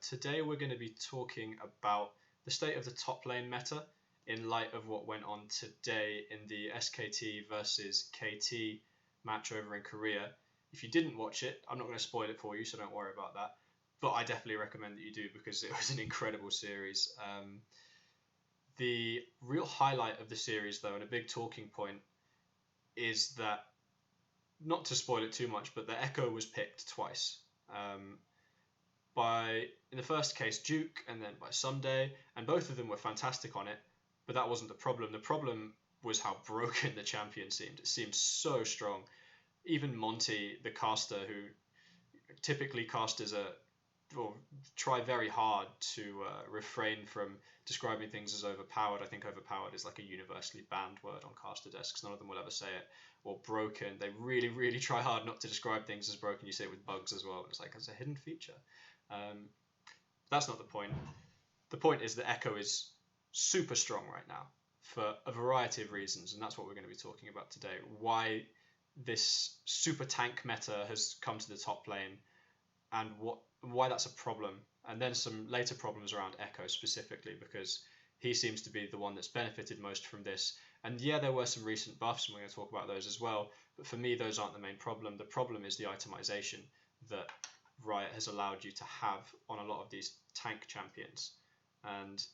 today we're going to be talking about the state of the top lane meta in light of what went on today in the SKT versus KT match over in Korea. If you didn't watch it, I'm not going to spoil it for you, so don't worry about that. But I definitely recommend that you do because it was an incredible series. The real highlight of the series, though, and a big talking point, is that, not to spoil it too much, but the Ekko was picked twice. In the first case, Duke, and then by Sunday, and both of them were fantastic on it, but that wasn't the problem. The problem was how broken the champion seemed. It seemed so strong. Even Monty, the caster, who typically casters try very hard to refrain from describing things as overpowered. I think overpowered is like a universally banned word on caster desks. None of them will ever say it. Or broken. They really, really try hard not to describe things as broken. You say it with bugs as well. It's like it's a hidden feature. That's not the point. The point is that Ekko is super strong right now for a variety of reasons, and that's what we're going to be talking about today. Why this super tank meta has come to the top lane, and why that's a problem, and then some later problems around Ekko specifically, because he seems to be the one that's benefited most from this. And yeah, there were some recent buffs, and we're going to talk about those as well, but for me, those aren't the main problem. The problem is the itemization that Riot has allowed you to have on a lot of these tank champions. And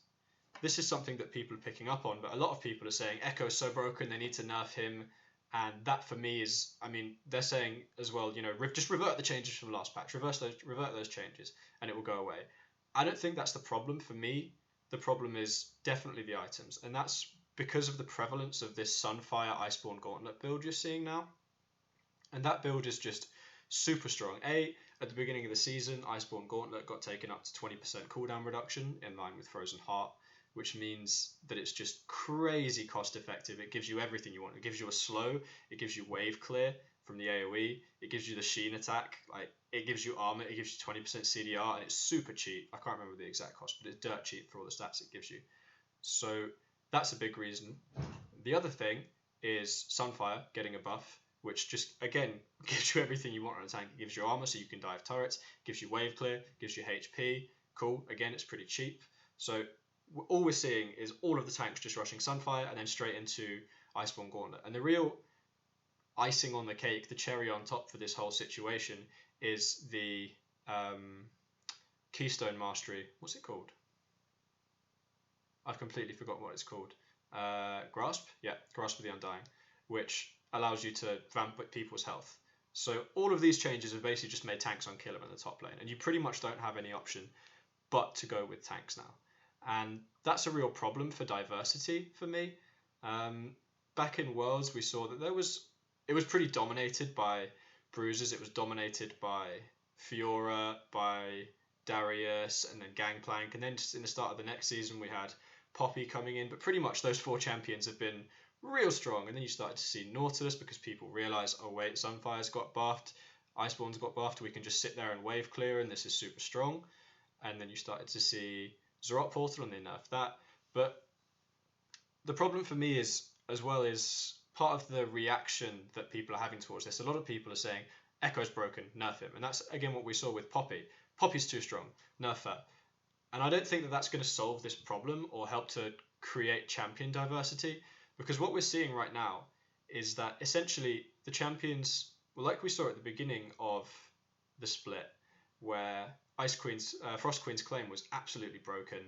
this is something that people are picking up on, but a lot of people are saying Ekko's so broken, they need to nerf him. And that for me is, they're saying as well, just revert the changes from last patch, revert those changes, and it will go away. I don't think that's the problem. For me, the problem is definitely the items, and that's because of the prevalence of this Sunfire Iceborne Gauntlet build you're seeing now. And that build is just super strong. At the beginning of the season, Iceborne Gauntlet got taken up to 20% cooldown reduction in line with Frozen Heart, which means that it's just crazy cost effective. It gives you everything you want. It gives you a slow, it gives you wave clear from the AoE, it gives you the Sheen attack, it gives you armor, it gives you 20% CDR, and it's super cheap. I can't remember the exact cost, but it's dirt cheap for all the stats it gives you. So that's a big reason. The other thing is Sunfire getting a buff, which just, again, gives you everything you want on a tank. It gives you armor so you can dive turrets, gives you wave clear, gives you HP. Cool. Again, it's pretty cheap. So all we're seeing is all of the tanks just rushing Sunfire and then straight into Iceborne Gauntlet. And the real icing on the cake, the cherry on top for this whole situation, is the Keystone Mastery. What's it called? I've completely forgotten what it's called. Grasp? Yeah, Grasp of the Undying, which allows you to vamp with people's health. So all of these changes have basically just made tanks unkillable in the top lane, and you pretty much don't have any option but to go with tanks now. And that's a real problem for diversity for me. Back in Worlds, we saw that it was pretty dominated by bruisers. It was dominated by Fiora, by Darius, and then Gangplank. And then just in the start of the next season, we had Poppy coming in. But pretty much those four champions have been real strong. And then you started to see Nautilus because people realised, oh wait, Sunfire's got buffed, Iceborne's got buffed, we can just sit there and wave clear and this is super strong. And then you started to see Zarot Portal and they nerfed that. But the problem for me is, as well, is part of the reaction that people are having towards this. A lot of people are saying, Ekko's broken, nerf him. And that's, again, what we saw with Poppy. Poppy's too strong, nerf her. And I don't think that that's going to solve this problem or help to create champion diversity, because what we're seeing right now is that essentially the champions, well, like we saw at the beginning of the split, where Frost Queen's claim was absolutely broken,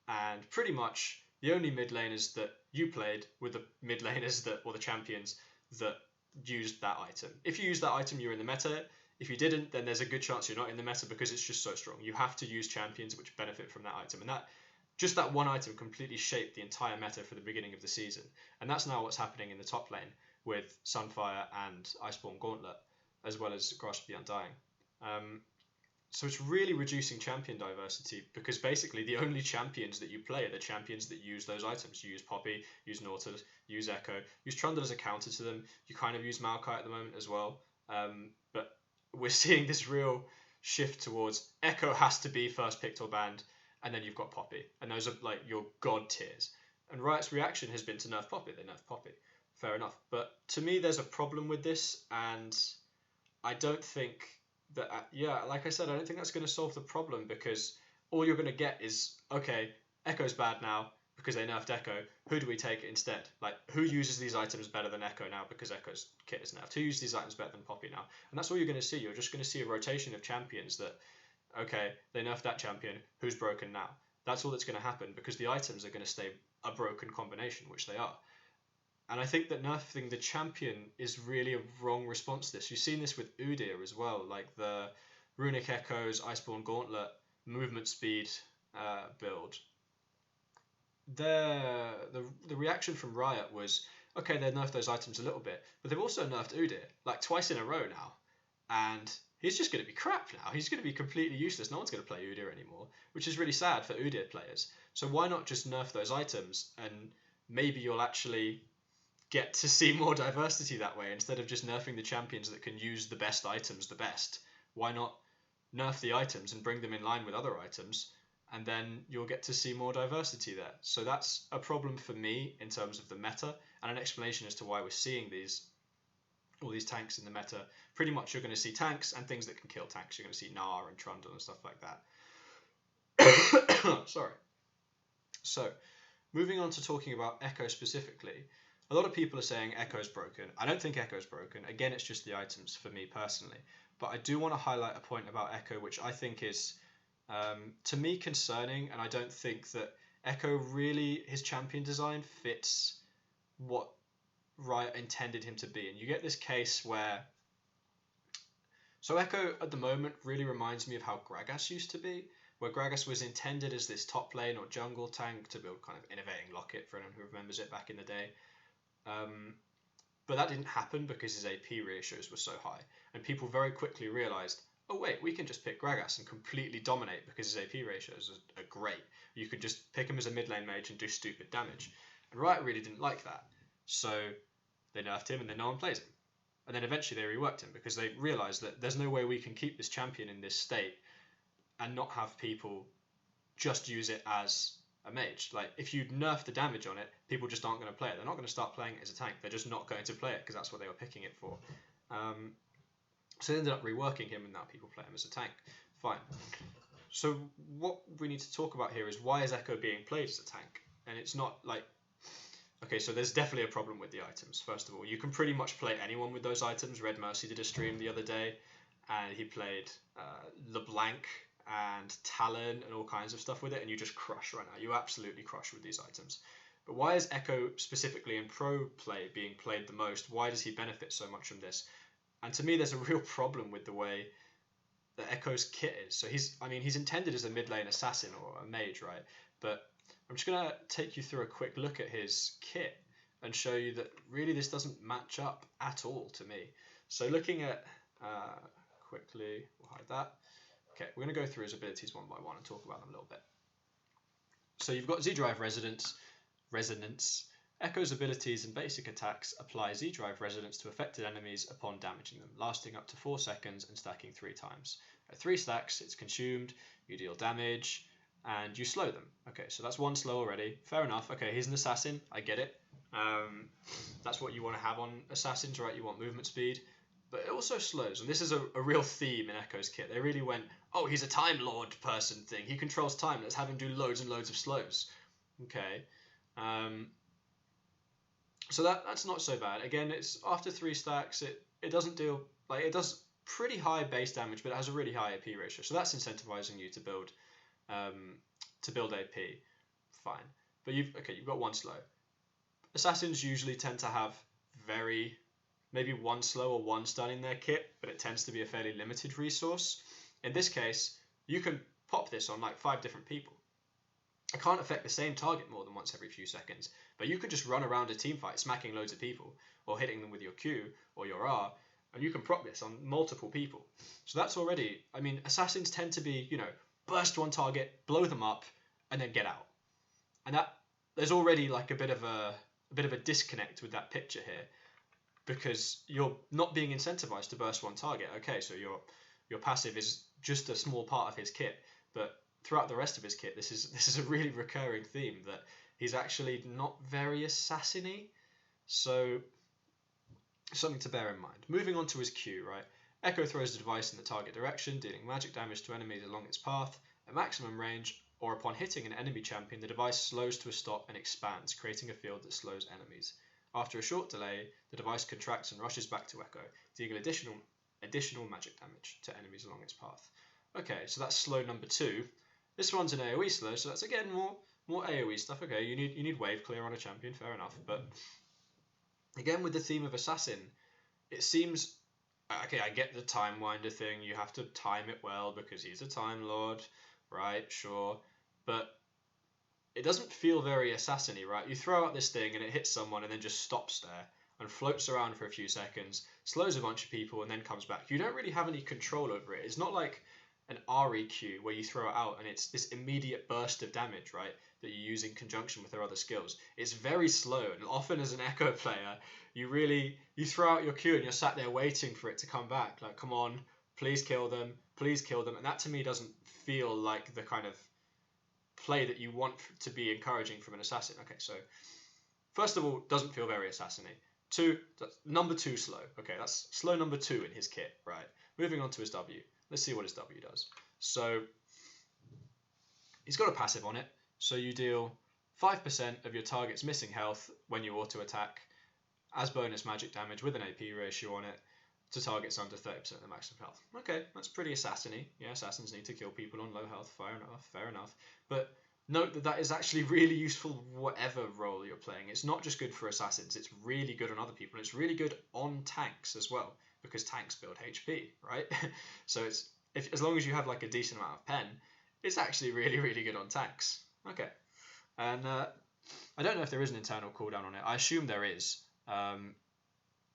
and pretty much the only mid laners that you played were the mid laners or the champions that used that item. If you used that item, you're in the meta. If you didn't, then there's a good chance you're not in the meta because it's just so strong. You have to use champions which benefit from that item, and that one item completely shaped the entire meta for the beginning of the season. And that's now what's happening in the top lane with Sunfire and Iceborne Gauntlet, as well as Grasp of the Undying. So it's really reducing champion diversity, because basically the only champions that you play are the champions that use those items. You use Poppy, use Nautilus, use Ekko, use Trundle as a counter to them. You kind of use Maokai at the moment as well. But we're seeing this real shift towards Ekko has to be first picked or banned, and then you've got Poppy. And those are like your god tiers. And Riot's reaction has been to nerf Poppy. They nerf Poppy. Fair enough. But to me, there's a problem with this, and I don't think that, like I said, I don't think that's going to solve the problem, because all you're going to get is, okay, Ekko's bad now because they nerfed Ekko. Who do we take instead? Like, who uses these items better than Ekko now because Ekko's kit is nerfed? Who uses these items better than Poppy now? And that's all you're going to see. You're just going to see a rotation of champions that, okay, they nerfed that champion. Who's broken now? That's all that's going to happen because the items are going to stay a broken combination, which they are. And I think that nerfing the champion is really a wrong response to this. You've seen this with Udyr as well, like the Runic Echoes, Iceborne Gauntlet, movement speed build. The reaction from Riot was, okay, they've nerfed those items a little bit, but they've also nerfed Udyr like twice in a row now. And he's just going to be crap now. He's going to be completely useless. No one's going to play Udyr anymore, which is really sad for Udyr players. So why not just nerf those items, and maybe you'll actually get to see more diversity that way instead of just nerfing the champions that can use the best items the best. Why not nerf the items and bring them in line with other items, and then you'll get to see more diversity there. So that's a problem for me in terms of the meta, and an explanation as to why we're seeing all these tanks in the meta. Pretty much you're going to see tanks and things that can kill tanks. You're going to see Gnar and Trundle and stuff like that. Sorry. So, moving on to talking about Ekko specifically, a lot of people are saying Ekko's broken. I don't think Ekko's broken. Again, it's just the items for me personally. But I do want to highlight a point about Ekko, which I think is, to me, concerning. And I don't think that Ekko really, his champion design fits what Riot intended him to be. And you get this case where... So Ekko, at the moment, really reminds me of how Gragas used to be, where Gragas was intended as this top lane or jungle tank to build kind of innovating Locket, for anyone who remembers it back in the day. But that didn't happen because his AP ratios were so high, and people very quickly realized, oh wait, we can just pick Gragas and completely dominate because his AP ratios are great. You could just pick him as a mid lane mage and do stupid damage. And Riot really didn't like that, so they nerfed him and then no one plays him. And then eventually they reworked him because they realized that there's no way we can keep this champion in this state and not have people just use it as a mage. Like, if you nerf the damage on it, people just aren't going to play it. They're not going to start playing it as a tank. They're just not going to play it because that's what they were picking it for. So they ended up reworking him, and now people play him as a tank. Fine. So what we need to talk about here is, why is Ekko being played as a tank? And it's not like... Okay, so there's definitely a problem with the items, first of all. You can pretty much play anyone with those items. Red Mercy did a stream the other day, and he played LeBlanc and Talon and all kinds of stuff with it, and you just crush right now. You absolutely crush with these items. But why is Ekko specifically in pro play being played the most? Why does he benefit so much from this? And to me, there's a real problem with the way that Ekko's kit is. So he's intended as a mid lane assassin or a mage, right? But I'm just going to take you through a quick look at his kit and show you that really this doesn't match up at all to me. So looking at, quickly, we'll hide that. Okay, we're going to go through his abilities one by one and talk about them a little bit. So you've got Z-Drive Resonance. Ekko's abilities and basic attacks apply Z-Drive Resonance to affected enemies upon damaging them, lasting up to 4 seconds and stacking 3 times. At 3 stacks, it's consumed, you deal damage, and you slow them. Okay, so that's 1 slow already. Fair enough. Okay, he's an assassin. I get it. That's what you want to have on assassins, right? You want movement speed. But it also slows, and this is a real theme in Ekko's kit. They really went, oh, he's a Time Lord person thing. He controls time. Let's have him do loads and loads of slows. Okay. So that's not so bad. Again, it's after 3 stacks. It doesn't deal, like, it does pretty high base damage, but it has a really high AP ratio. So that's incentivizing you to build AP. Fine. But you've got 1 slow. Assassins usually tend to have maybe 1 slow or 1 stun in their kit, but it tends to be a fairly limited resource. In this case, you can pop this on like 5 different people. It can't affect the same target more than once every few seconds, but you could just run around a team fight smacking loads of people, or hitting them with your Q or your R, and you can prop this on multiple people. So that's already, assassins tend to be, burst one target, blow them up, and then get out. And that, there's already like a bit of a disconnect with that picture here, because you're not being incentivized to burst one target. Okay, so your passive is just a small part of his kit, but throughout the rest of his kit, this is a really recurring theme, that he's actually not very assassin-y. So something to bear in mind. Moving on to his Q, right? Ekko throws the device in the target direction, dealing magic damage to enemies along its path, At maximum range, or upon hitting an enemy champion, the device slows to a stop and expands, creating a field that slows enemies. After a short delay, the device contracts and rushes back to Ekko, dealing additional magic damage to enemies along its path. Okay, so that's slow number 2. This one's an AoE slow, so that's again more AoE stuff. Okay, you need wave clear on a champion, fair enough. But again, with the theme of assassin, it seems okay. I get the time winder thing. You have to time it well because he's a time lord, right? Sure, but it doesn't feel very assassin-y, right? You throw out this thing and it hits someone and then just stops there and floats around for a few seconds, slows a bunch of people, and then comes back. You don't really have any control over it. It's not like an REQ where you throw it out and it's this immediate burst of damage, right, that you use in conjunction with their other skills. It's very slow, and often as an Ekko player, you throw out your Q and you're sat there waiting for it to come back. Like, come on, please kill them, and that to me doesn't feel like the kind of play that you want to be encouraging from an assassin. Okay, so first of all, doesn't feel very assassin-y. 2, that's number 2 slow. Okay, that's slow number 2 in his kit, right? Moving on to his W. Let's see what his W does. So he's got a passive on it. So you deal 5% of your target's missing health when you auto attack as bonus magic damage with an AP ratio on it to targets under 30% of the maximum health. Okay, that's pretty assassin-y. Yeah, assassins need to kill people on low health. Fair enough. But note that is actually really useful whatever role you're playing. It's not just good for assassins. It's really good on other people. It's really good on tanks as well, because tanks build HP, right? So as long as you have like a decent amount of pen, it's actually really, really good on tanks. Okay. And I don't know if there is an internal cooldown on it. I assume there is.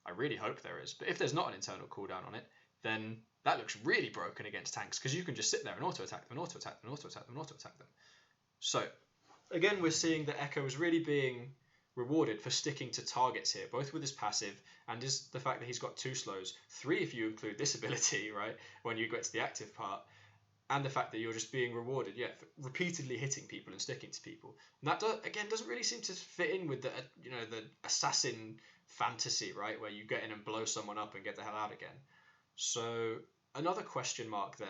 I really hope there is. But if there's not an internal cooldown on it, then that looks really broken against tanks, because you can just sit there and auto-attack them, auto-attack them, auto-attack them, auto-attack them. So, again, we're seeing that Ekko is really being rewarded for sticking to targets here, both with his passive and the fact that he's got 2 slows, 3 if you include this ability, right, when you get to the active part, and the fact that you're just being rewarded, for repeatedly hitting people and sticking to people. And that, doesn't really seem to fit in with the assassin fantasy, right, where you get in and blow someone up and get the hell out again. So another question mark there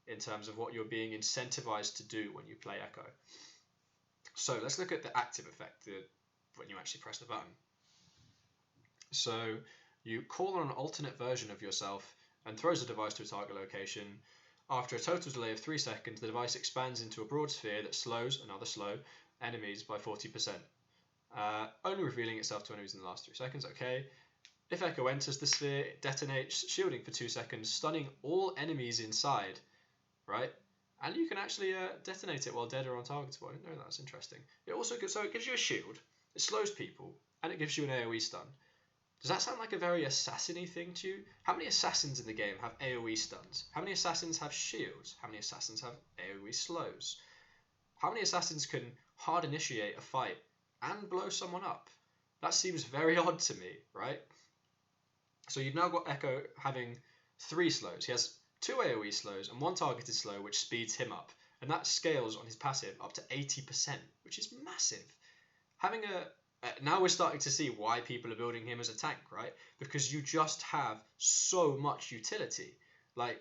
in terms of what you're being incentivized to do when you play Ekko. So let's look at the active effect, when you actually press the button. So you call on an alternate version of yourself and throws the device to a target location. After a total delay of 3 seconds, the device expands into a broad sphere that slows, enemies by 40%. Only revealing itself to enemies in the last 3 seconds. Okay. If Ekko enters the sphere, it detonates, shielding for 2 seconds, stunning all enemies inside, right? And you can actually detonate it while dead or untargetable. I didn't know that. That's interesting. It gives you a shield, it slows people, and it gives you an AoE stun. Does that sound like a very assassin-y thing to you? How many assassins in the game have AoE stuns? How many assassins have shields? How many assassins have AoE slows? How many assassins can hard initiate a fight and blow someone up? That seems very odd to me, right? So you've now got Ekko having 3 slows. He has 2 AoE slows and 1 targeted slow, which speeds him up. And that scales on his passive up to 80%, which is massive. Now we're starting to see why people are building him as a tank, right? Because you just have so much utility. Like,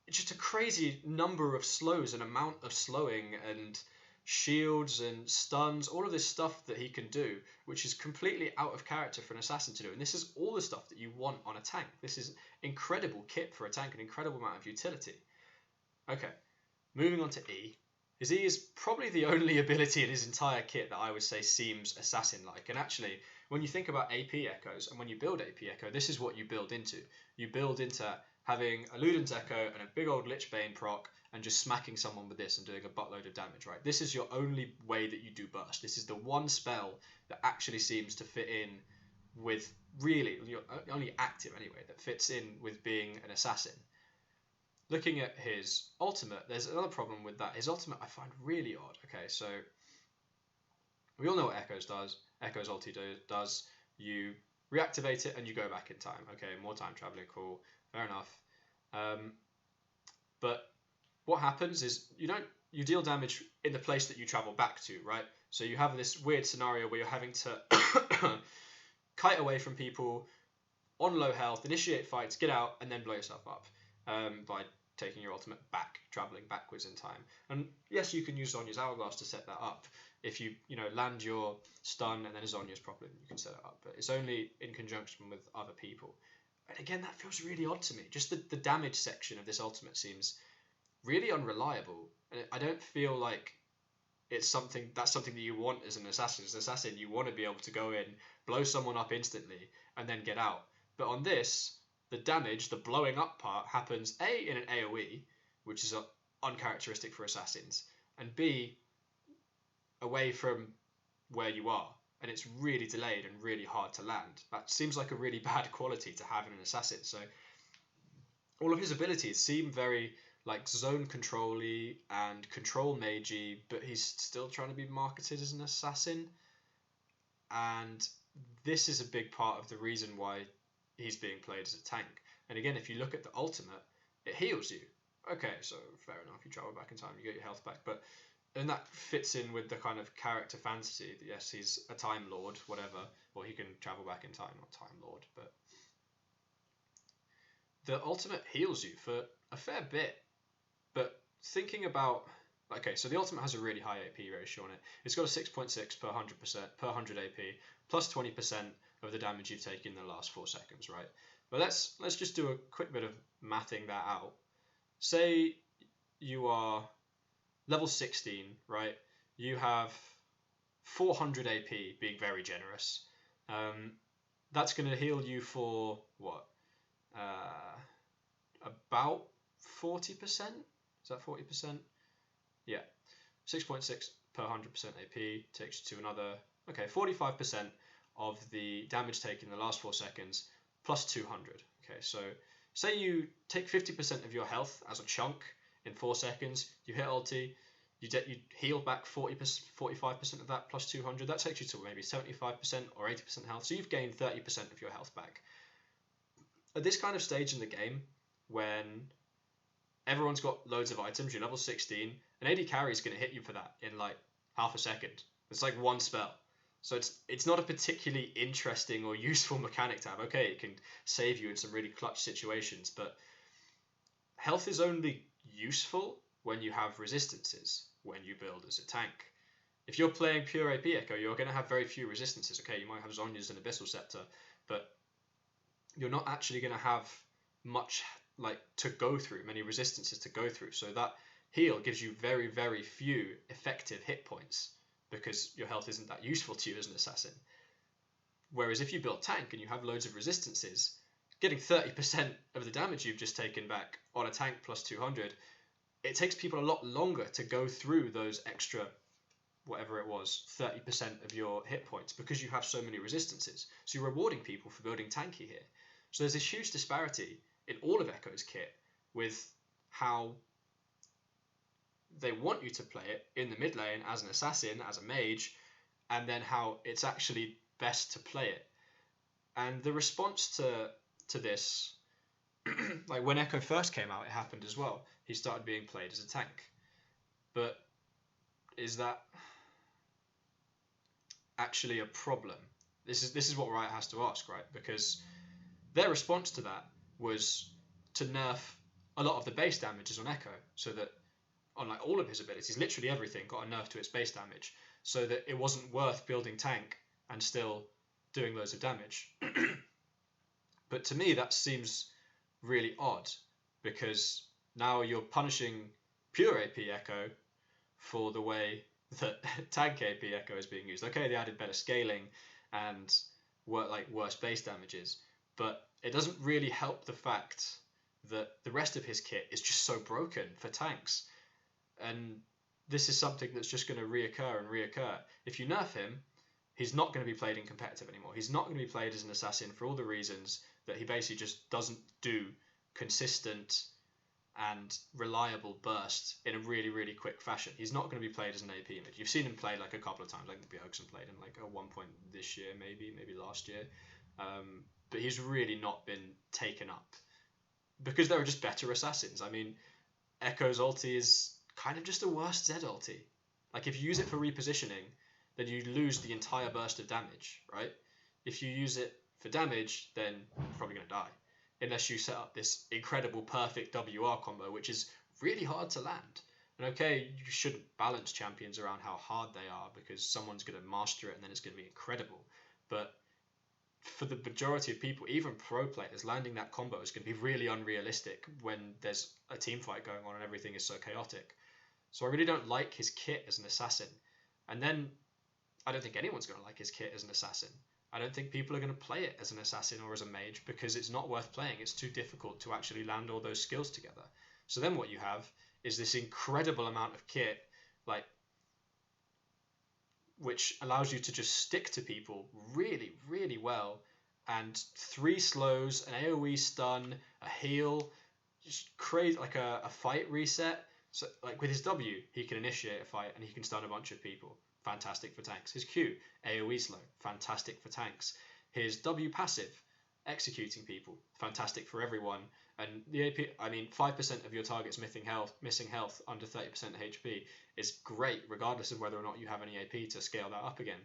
it's just a crazy number of slows and amount of slowing and shields and stuns, all of this stuff that he can do, which is completely out of character for an assassin to do. And this is all the stuff that you want on a tank. This is incredible kit for a tank, an incredible amount of utility. Okay, moving on to E. His E is probably the only ability in his entire kit that I would say seems assassin-like. And actually, when you think about AP Echoes, and when you build AP Ekko, this is what you build into. You build into having a Luden's Ekko and a big old Lich Bane proc, and just smacking someone with this and doing a buttload of damage, right? This is your only way that you do burst. This is the one spell that actually seems to fit in with, really, your only active anyway, that fits in with being an assassin. Looking at his ultimate, there's another problem with that. His ultimate I find really odd. Okay, so we all know what Ekko's ulti does. You reactivate it and you go back in time. Okay, more time traveling, cool, fair enough. But what happens is you deal damage in the place that you travel back to, right? So you have this weird scenario where you're having to kite away from people on low health, initiate fights, get out, and then blow yourself up by taking your ultimate back, traveling backwards in time. And yes, you can use Zhonya's Hourglass to set that up. If you land your stun and then Zhonya's problem, you can set it up. But it's only in conjunction with other people. And again, that feels really odd to me. Just the damage section of this ultimate seems really unreliable. And I don't feel like it's something that you want as an assassin. As an assassin, you want to be able to go in, blow someone up instantly, and then get out. But on this, the damage, the blowing up part, happens A, in an AoE, which is uncharacteristic for assassins, and B, away from where you are. And it's really delayed and really hard to land. That seems like a really bad quality to have in an assassin. So all of his abilities seem very like zone control-y and control magey, but he's still trying to be marketed as an assassin. And this is a big part of the reason why he's being played as a tank. And again, if you look at the ultimate, it heals you. Okay, so fair enough, you travel back in time, you get your health back, but and that fits in with the kind of character fantasy. Yes, he's a Time Lord, whatever, or he can travel back in time, not Time Lord, but the ultimate heals you for a fair bit. But thinking about, okay, so the ultimate has a really high AP ratio on it. It's got a 6.6 per 100 AP, plus 20% of the damage you've taken in the last 4 seconds, right? But let's just do a quick bit of mathing that out. Say you are level 16, right? You have 400 AP, being very generous. That's going to heal you for what? About 40%? Is that 40%? Yeah. 6.6 per 100% AP takes you to another, 45% of the damage taken in the last 4 seconds plus 200. Okay, so say you take 50% of your health as a chunk in 4 seconds, you hit ulti, you heal back 45% of that plus 200. That takes you to maybe 75% or 80% health. So you've gained 30% of your health back. At this kind of stage in the game, when everyone's got loads of items, you're level 16, an AD carry is going to hit you for that in like half a second. It's like one spell. So it's not a particularly interesting or useful mechanic to have. Okay, it can save you in some really clutch situations, but health is only useful when you have resistances, when you build as a tank. If you're playing pure AP Ekko, you're going to have very few resistances. Okay, you might have Zhonya's and Abyssal Scepter, but you're not actually going to have much to go through, many resistances to go through. So that heal gives you very, very few effective hit points because your health isn't that useful to you as an assassin. Whereas if you build tank and you have loads of resistances, getting 30% of the damage you've just taken back on a tank plus 200, it takes people a lot longer to go through those extra, whatever it was, 30% of your hit points because you have so many resistances. So you're rewarding people for building tanky here. So there's this huge disparity in all of Ekko's kit with how they want you to play it in the mid lane as an assassin, as a mage, and then how it's actually best to play it. And the response to this, like when Ekko first came out, it happened as well. He started being played as a tank. But is that actually a problem? This is what Riot has to ask, right? Because their response to that was to nerf a lot of the base damages on Ekko, so that on like all of his abilities, literally everything got a nerf to its base damage, so that it wasn't worth building tank and still doing loads of damage. But to me, that seems really odd, because now you're punishing pure AP Ekko for the way that tank AP Ekko is being used. Okay, they added better scaling and worse base damages, but it doesn't really help the fact that the rest of his kit is just so broken for tanks. And this is something that's just going to reoccur. If you nerf him, he's not going to be played in competitive anymore. He's not going to be played as an assassin for all the reasons that he basically just doesn't do consistent and reliable burst in a really, really quick fashion. He's not going to be played as an AP mid. You've seen him play like a couple of times, like the Bjergsen played him like at one point this year, maybe last year. But he's really not been taken up because there are just better assassins. I mean, Ekko's ulti is kind of just a worse Z ulti. Like if you use it for repositioning, then you lose the entire burst of damage, right? If you use it for damage, then you're probably going to die. unless you set up this incredible perfect WR combo, which is really hard to land. And okay, you shouldn't balance champions around how hard they are, because someone's going to master it and then it's going to be incredible. But for the majority of people, even pro players, landing that combo is going to be really unrealistic when there's a team fight going on and everything is so chaotic. So I really don't like his kit as an assassin. And then I don't think anyone's going to like his kit as an assassin. I don't think people are going to play it as an assassin or as a mage, because it's not worth playing. It's too difficult to actually land all those skills together. So then what you have is this incredible amount of kit, like, which allows you to just stick to people really, really well. And 3 slows, an AoE stun, a heal, just crazy, like a fight reset. So, like, with his W, he can initiate a fight and he can stun a bunch of people. Fantastic for tanks. His Q, AoE slow, fantastic for tanks. His W passive, executing people, fantastic for everyone. And the AP, I mean, 5% of your target's missing health under 30% HP is great, regardless of whether or not you have any AP to scale that up again.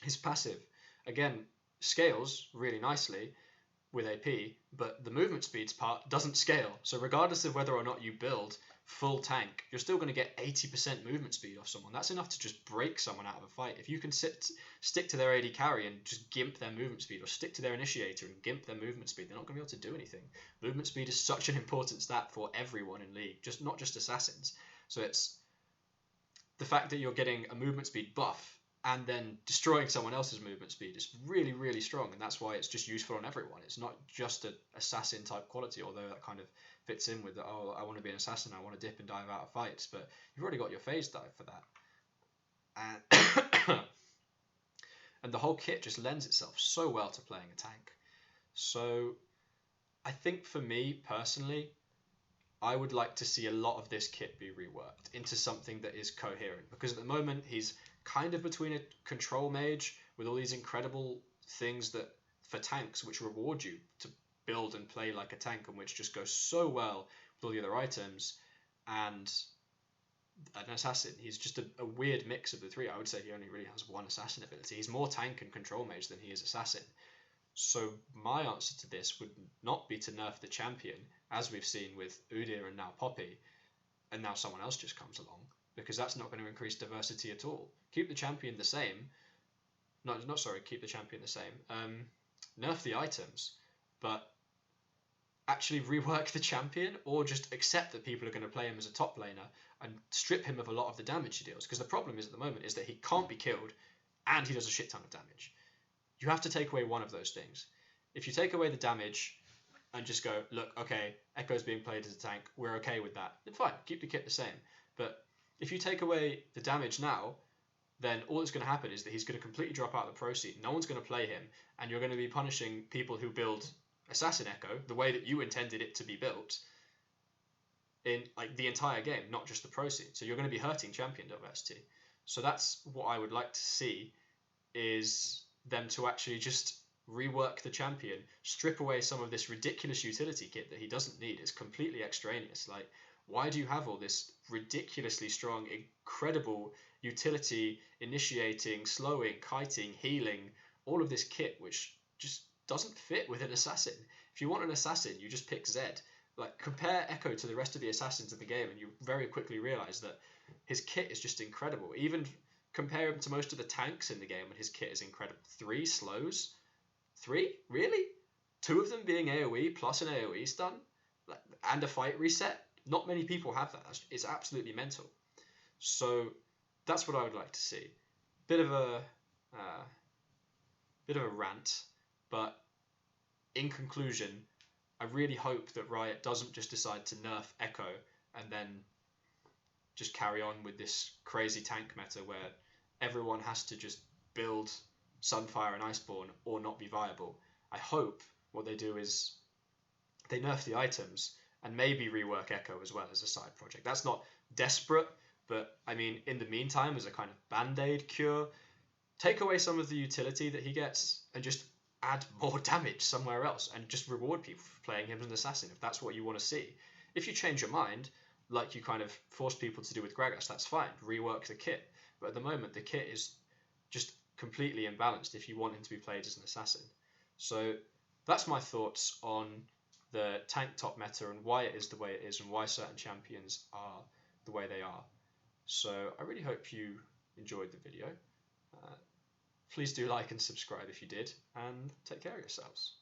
His passive, again, scales really nicely with AP, but the movement speeds part doesn't scale. So regardless of whether or not you build full tank, you're still going to get 80% movement speed off someone. That's enough to just break someone out of a fight. If you can stick to their AD carry and just gimp their movement speed, or stick to their initiator and gimp their movement speed, they're not going to be able to do anything. Movement speed is such an important stat for everyone in League, just not just assassins. So it's the fact that you're getting a movement speed buff and then destroying someone else's movement speed is really, really strong, and that's why it's just useful on everyone. It's not just an assassin type quality, although that kind of fits in with, oh, I want to be an assassin, I want to dip and dive out of fights, but you've already got your phase dive for that. And, and the whole kit just lends itself so well to playing a tank. So I think for me personally, I would like to see a lot of this kit be reworked into something that is coherent, because at the moment he's kind of between a control mage with all these incredible things that for tanks which reward you to build and play like a tank, and which just goes so well with all the other items, and an assassin. He's just a weird mix of the three. I would say he only really has one assassin ability. He's more tank and control mage than he is assassin. So my answer to this would not be to nerf the champion, as we've seen with Udyr and now Poppy, and now someone else just comes along, because that's not going to increase diversity at all. Keep the champion the same. Keep the champion the same. Nerf the items, but actually rework the champion, or just accept that people are going to play him as a top laner and strip him of a lot of the damage he deals. Because the problem is at the moment is that he can't be killed and he does a shit ton of damage. You have to take away one of those things. If you take away the damage and just go, look, okay, Ekko's being played as a tank, we're okay with that, then fine, keep the kit the same. But if you take away the damage now, then all that's going to happen is that he's going to completely drop out of the pro scene. No one's going to play him, and you're going to be punishing people who build Assassin Ekko the way that you intended it to be built in like the entire game, not just the pro scene. So you're going to be hurting champion diversity. So that's what I would like to see, is them to actually just rework the champion, strip away some of this ridiculous utility kit that he doesn't need. It's completely extraneous. Like, why do you have all this ridiculously strong, incredible utility, initiating, slowing, kiting, healing, all of this kit which just doesn't fit with an assassin? If you want an assassin, you just pick Zed. Like, compare Ekko to the rest of the assassins in the game, and you very quickly realize that his kit is just incredible. Even compare him to most of the tanks in the game, and his kit is incredible. 3 slows? 3? Really? 2 of them being AoE plus an AoE stun? Like, and a fight reset? Not many people have that. It's absolutely mental. So that's what I would like to see. Bit of a rant, but in conclusion, I really hope that Riot doesn't just decide to nerf Ekko and then just carry on with this crazy tank meta where everyone has to just build Sunfire and Iceborne or not be viable. I hope what they do is they nerf the items and maybe rework Ekko as well as a side project. That's not desperate, but I mean, in the meantime, as a kind of band-aid cure, take away some of the utility that he gets and just add more damage somewhere else and just reward people for playing him as an assassin if that's what you want to see. If you change your mind, like you kind of force people to do with Gragas, that's fine. Rework the kit. But at the moment, the kit is just completely imbalanced if you want him to be played as an assassin. So that's my thoughts on the tank top meta and why it is the way it is and why certain champions are the way they are. So I really hope you enjoyed the video. Please do like and subscribe if you did, and take care of yourselves.